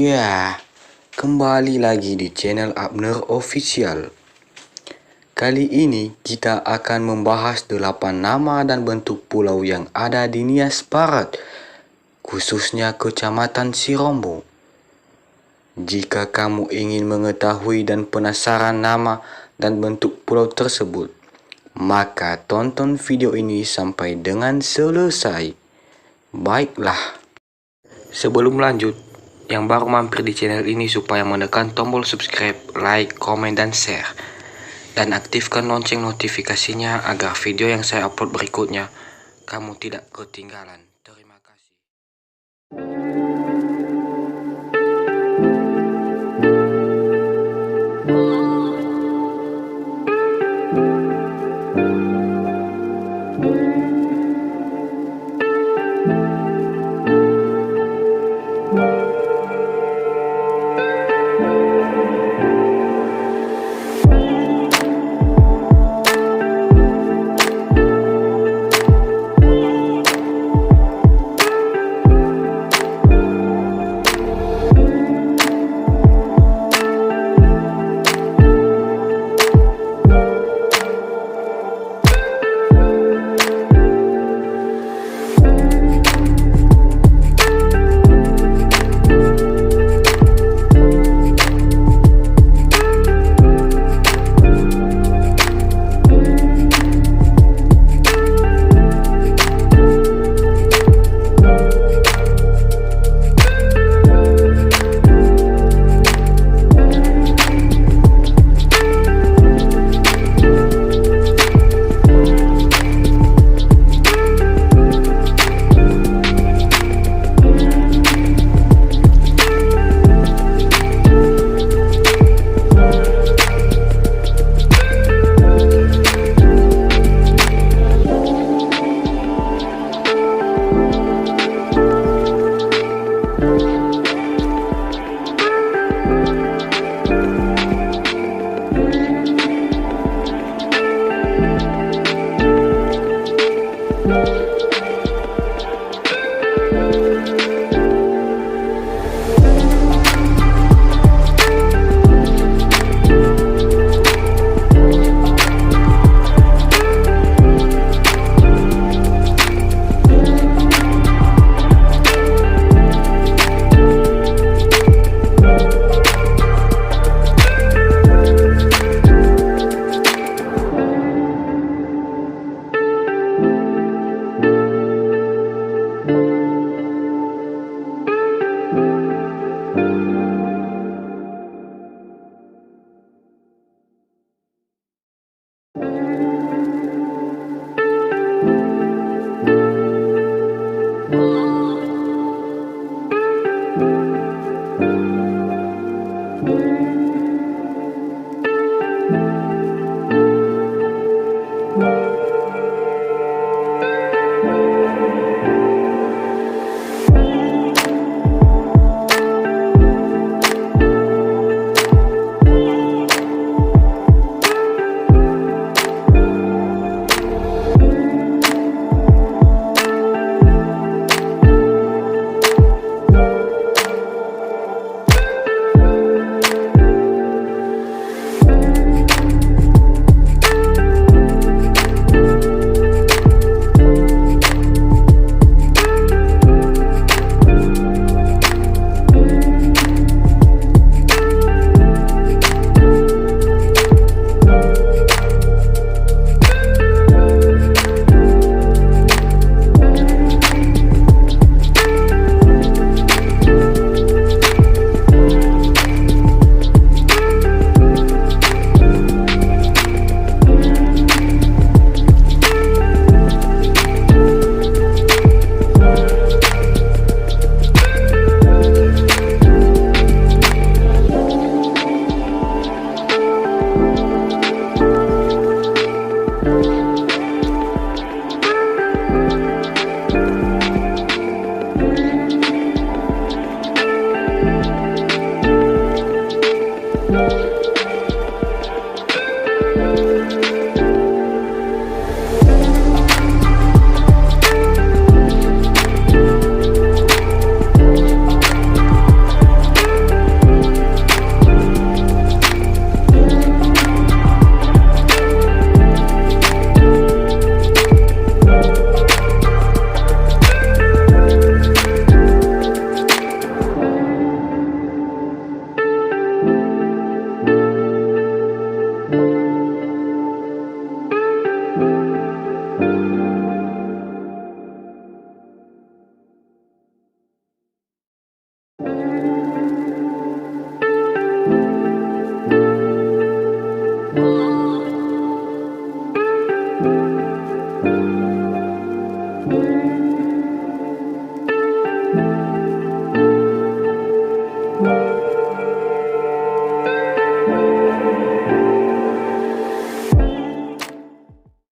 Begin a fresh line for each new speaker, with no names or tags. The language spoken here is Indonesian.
Ya, kembali lagi di channel Abner Official. Kali ini kita akan membahas 8 nama dan bentuk pulau yang ada di Nias Barat, khususnya Kecamatan Sirombo. Jika kamu ingin mengetahui dan penasaran nama dan bentuk pulau tersebut, maka tonton video ini sampai dengan selesai. Baiklah, sebelum lanjut, yang baru mampir di channel ini supaya menekan tombol subscribe, like, komen, dan share. Dan aktifkan lonceng notifikasinya agar video yang saya upload berikutnya kamu tidak ketinggalan. Terima kasih.